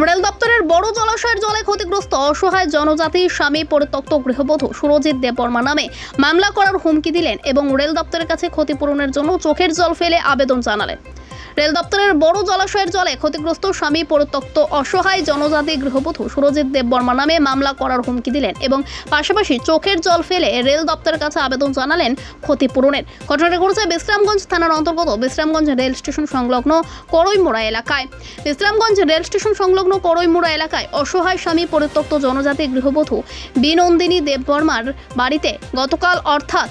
Rail দপ্তরের বড় জলাশয়ের জলে ক্ষতিগ্রস্ত অসহায় জনজাতি স্বামী পরিত্যক্ত গৃহবধূ সুরজিৎ দেববর্মা নামে মামলা করার হুমকি দিলেন এবং রেল দপ্তরের কাছে ক্ষতিপূরণের জন্য চোখের জল ফেলে আবেদন জানালেন। রেল দপ্তরের বড় জলাশয়ের জলে ক্ষতিগ্রস্ত স্বামী পরিত্যক্ত অসহায় জনজাতি গৃহবধূ সুরজিৎ দেববর্মা নামে মামলা করার হুমকি দিলেন এবং পাশাপাশি চোখের জল ফেলে রেল দপ্তরের কাছে আবেদন জানালেন ক্ষতিপূরণের। ঘটনাটি ঘটেছে বিশ্রামগঞ্জ থানার অন্তর্গত বিশ্রামগঞ্জ রেল স্টেশন সংলগ্ন করইমোড়া এলাকায়। বিশ্রামগঞ্জ রেল স্টেশন সংলগ্ন করইমোড়া এলাকায় অসহায় স্বামী পরিত্যক্ত জনজাতি গৃহবধূ বিনন্দিনী দেববর্মার বাড়িতে গতকাল অর্থাৎ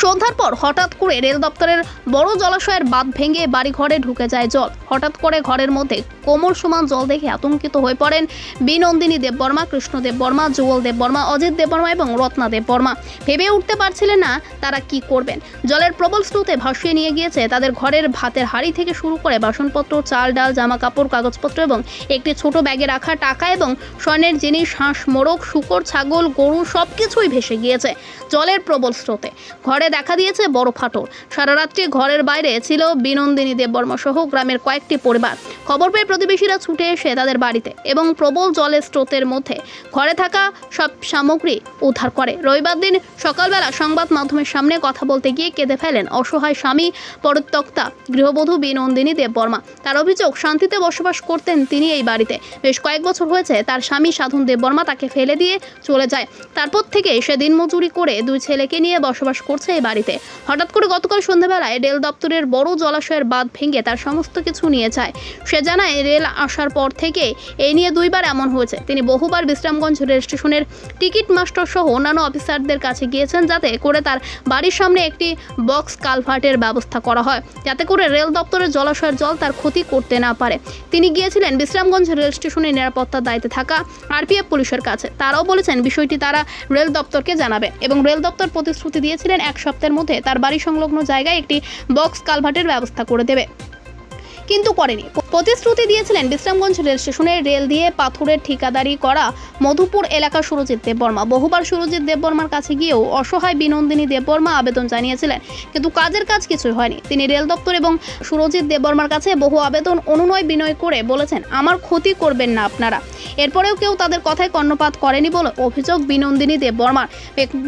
সন্ধ্যার পর হঠাৎ করে রেল দপ্তরের বড় জলাশয়ের বাঁধ ভেঙে বাড়িঘরে ঢুকে যায় জল। হঠাৎ করে ঘরের মধ্যে কোমর সমান জল দেখে আতঙ্কিত হয়ে পড়েন বিনন্দিনী দেববর্মা, কৃষ্ণ দেববর্মা, যুগল দেববর্মা, অজিত দেববর্মা এবং রত্না দেববর্মা। ভেবে উঠতে পারছিলেন না তারা কি করবেন। জলের প্রবল স্রোতে ভাসিয়ে নিয়ে গিয়েছে তাদের ঘরের ভাতের হাঁড়ি থেকে শুরু করে বাসনপত্র, চাল ডাল, জামা কাপড়, কাগজপত্র এবং একটি ছোট ব্যাগে রাখা টাকা এবং স্বর্ণের জিনিস, হাঁস, মোরগ, শূকর, ছাগল, গরু সবকিছুই ভেসে গিয়েছে জলের প্রবল স্রোতে। ঘরে দেখা দিয়েছে বড় ফাটল। সারা রাত্রি ঘরের বাইরে ছিল বিনন্দিনী দেববর্মা সহ গ্রামের কয়েকটি পরিবার। খবর পেয়ে প্রতিবেশীরা ছুটে এসে তাদের বাড়িতে এবং প্রবল জলের স্রোতের মধ্যে ঘরে থাকা সব সামগ্রী উদ্ধার করে। রবিবার দিন সকালবেলা সংবাদ মাধ্যমের সামনে কথা বলতে গিয়ে কেঁদে ফেলেন অসহায় স্বামী পরিত্যক্তা গৃহবধূ বিনন্দিনী দেববর্মা। তার অভিযোগ, শান্তিতে বসবাস করতেন তিনি এই বাড়িতে। বেশ কয়েক বছর হয়েছে তার স্বামী সাধন দেববর্মা তাকে ফেলে দিয়ে চলে যায়। তারপর থেকে সে দিনমজুরি করে দুই ছেলেকে নিয়ে বসবাস করছে এই বাড়িতে। হঠাৎ করে গতকাল সন্ধ্যাবেলায় রেল দপ্তরের বড় জলাশয়ের বাঁধ ভেঙে তার সমস্ত কিছু নিয়ে যায়। সে জানায় রেল আসার পর থেকে এই নিয়ে দুইবার এমন হয়েছে। তিনি বহুবার বিশ্রামগঞ্জ রেল স্টেশনের টিকিট মাস্টার সহ অন্যান্য অফিসারদের কাছে গিয়েছেন যাতে করে তার বাড়ির সামনে একটি বক্স কালভার্টের ব্যবস্থা করা হয়, যাতে করে রেল দপ্তরের জলাশয়ের জল তার ক্ষতি করতে না পারে। তিনি গিয়েছিলেন বিশ্রামগঞ্জ রেল স্টেশনের নিরাপত্তার দায়িত্বে থাকা আরপিএফ পুলিশের কাছে। তারাও বলেছেন বিষয়টি তারা রেল দপ্তরকে জানাবে এবং রেল দপ্তর প্রতিশ্রুতি দিয়েছিলেন এক সপ্তাহের মধ্যে তার বাড়ি সংলগ্ন জায়গায় একটি বক্স কালভার্টের ব্যবস্থা করে দেবে, কিন্তু করেনি। প্রতিশ্রুতি দিয়েছিলেন বিশ্রামগঞ্জ রেল স্টেশনের রেল দিয়ে পাথরের ঠিকাদারি করা মধুপুর এলাকা সুরজিৎ দেববর্মা। বহুবার সুরজিৎ দেববর্মার কাছে গিয়েও অসহায় বিনন্দিনী দেববর্মা আবেদন জানিয়েছিলেন, কিন্তু কাজের কাজ কিছুই হয়নি। তিনি রেল দপ্তর এবং সুরজিৎ দেববর্মার কাছে বহু আবেদন অনুনয় বিনয় করে বলেছেন, আমার ক্ষতি করবেন না আপনারা। এরপরেও কেউ তাদের কথায় কর্ণপাত করেনি বলে অভিযোগ বিনন্দিনী দেববর্মার।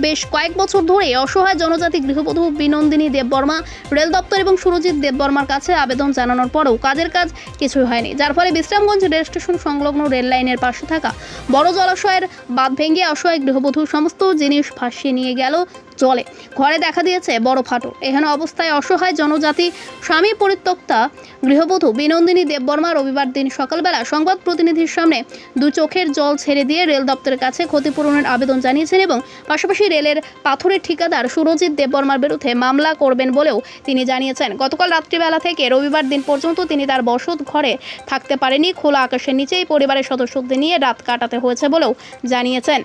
বেশ কয়েক বছর ধরে অসহায় জনজাতি গৃহবধূ বিনন্দিনী দেববর্মা রেল দপ্তর এবং সুরজিৎ দেববর্মার কাছে আবেদন জানানোর পরেও কাজের কাজ কিছুই হয়নি, যার ফলে বিশ্রামগঞ্জ রেল স্টেশন সংলগ্ন রেল লাইনের পাশে থাকা বড় জলাশয়ের বাঁধ ভেঙে অসহায় গৃহবধূ সমস্ত জিনিস ভাসিয়ে নিয়ে গেল জলে। ঘরে দেখা দিয়েছে বড় ফাটল। এখানে অবস্থায় অসহায় জনজাতি স্বামী পরিত্যক্তা গৃহবধূ বিনন্দিনী দেববর্মা রবিবার দিন সকালবেলা সংবাদ প্রতিনিধির সামনে দু চোখের জল ছেড়ে দিয়ে রেল দপ্তরের কাছে ক্ষতিপূরণের আবেদন জানিয়েছেন এবং পাশাপাশি রেলের পাথরের ঠিকাদার সুরজিৎ দেববর্মার বিরুদ্ধে মামলা করবেন বলেও তিনি জানিয়েছেন। গতকাল রাত্রিবেলা থেকে রবিবার দিন পর্যন্ত তিনি তার বসত ঘরে থাকতে পারেনি। খোলা আকাশের নিচেই পরিবারের সদস্যদের নিয়ে রাত কাটাতে হয়েছে বলেও জানিয়েছেন।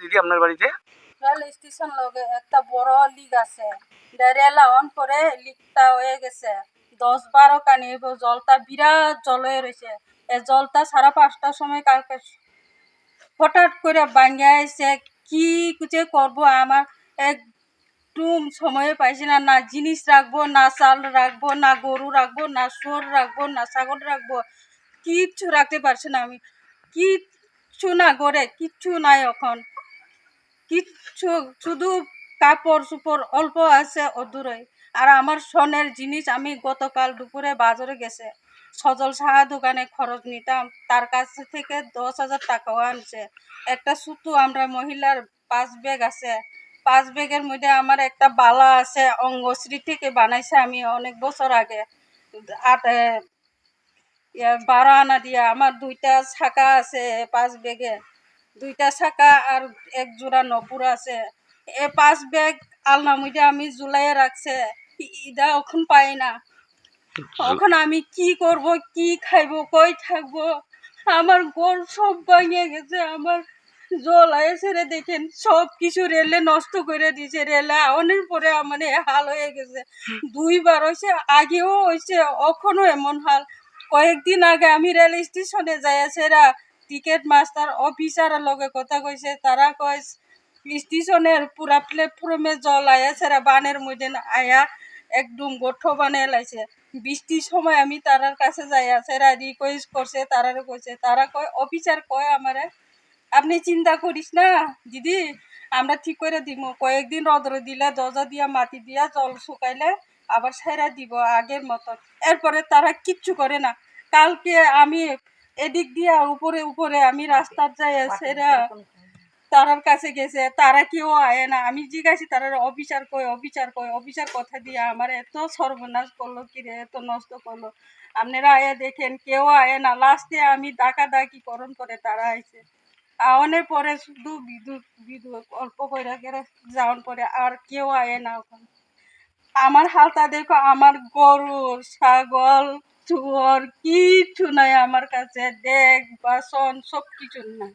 দিদি আপনার বাড়িতে রেল স্টেশন লগে একটা বড় লিক আছে, রেল অন করে লিকটা হয়ে গেছে 10-12 কানি। জলটা বিরাট জল হয়ে রয়েছে। এই জলটা 5:30টার সময় কালকে হঠাৎ করে ভাঙে আইছে। কি যে করবো, আমার একটু সময় পাইছি না। না জিনিস রাখবো, না চাল রাখবো, না গরু রাখবো, না শুয়োর রাখবো, না ছাগল রাখবো, কিচ্ছু রাখতে পারছি না। আমি কিচ্ছু না, ঘরে কিচ্ছু নাই এখন, কিচ্ছু, শুধু কাপড় চোপড় অল্প আছে অদূরে। আর আমার স্বর্ণের জিনিস আমি গতকাল দুপুরে বাজারে গেছে সজল সাহা দোকানে খরচ নিতাম, তার কাছ থেকে 10,000 টাকাও আনছে। একটা সুতো আমরা মহিলার 5 ব্যাগ আছে, 5 ব্যাগের মধ্যে আমার একটা বালা আছে, অঙ্গশ্রী থেকে বানাইছে আমি অনেক বছর আগে 12 আনা দিয়া। আমার 2টা ছাকা আছে 5 ব্যাগে, 2টা ছাকা আর 1 জোড়া নপুর আছে। 5 ব্যাগ আলনা মধ্যে আমি ঝুলাইয়া রাখছে, ইদা এখন পাই না। এখন আমি কি করব, কি খাইব, কই থাকবো? আমার ঘর সব ভাঙিয়ে গেছে। আমার জল ছেড়ে দেখেন সব কিছু রেলে নষ্ট করে দিয়েছে। রেলে আওয়ানোর পরে আমার হাল হয়ে গেছে। 2বার হয়েছে, আগেও হয়েছে, এখনো এমন হাল। কয়েকদিন আগে আমি রেল স্টেশনে যাইয়াছে, টিকিট মাস্টার অফিসারের লগে কথা কইছে। তারা কয় স্টেশনের পুরা প্ল্যাটফর্মে জল আয়াছে, বানের মধ্যে আয়া একদম গোঠো বানিয়ে লাইছে। বৃষ্টির সময় আমি তারার কাছে যাই সেরা রিকোয়েস্ট করছে, তারারে কইছে, তারা কয় অফিসার কয় আমারে আপনি চিন্তা করিস না দিদি, আমরা ঠিক করে দিব, কয়েকদিন রোদ্র দিলে দরজা দিয়া মাটি দিয়া জল শুকাইলে আবার সেরা দিব আগের মতন। এরপরে তারা কিচ্ছু করে না। কালকে আমি এদিক দিয়া উপরে উপরে আমি রাস্তার যাই সেরা তারার কাছে গেছে, তারা কেউ আয় না। আমি জিজ্ঞাসি তারার অফিসার কই, অফিসার কই, অফিসার কথা দিয়ে আমার এত সর্বনাশ করলো, কিরে এত নষ্ট করলো, আপনারা আয়া দেখেন কেউ আয় না। লাস্টে আমি ডাকাডাকি করণ করে তারা আইছে। আওয়ানোর পরে শুধু বিদ্যুৎ বিদ্যুৎ অল্প করে গেলে যাওয়ার পরে আর কেউ আয় না ওখানে। আমার হালটা দেখো, আমার গরু ছাগল শুয়োর কিচ্ছু নাই আমার কাছে, ডেক বাসন সব কিছু নাই।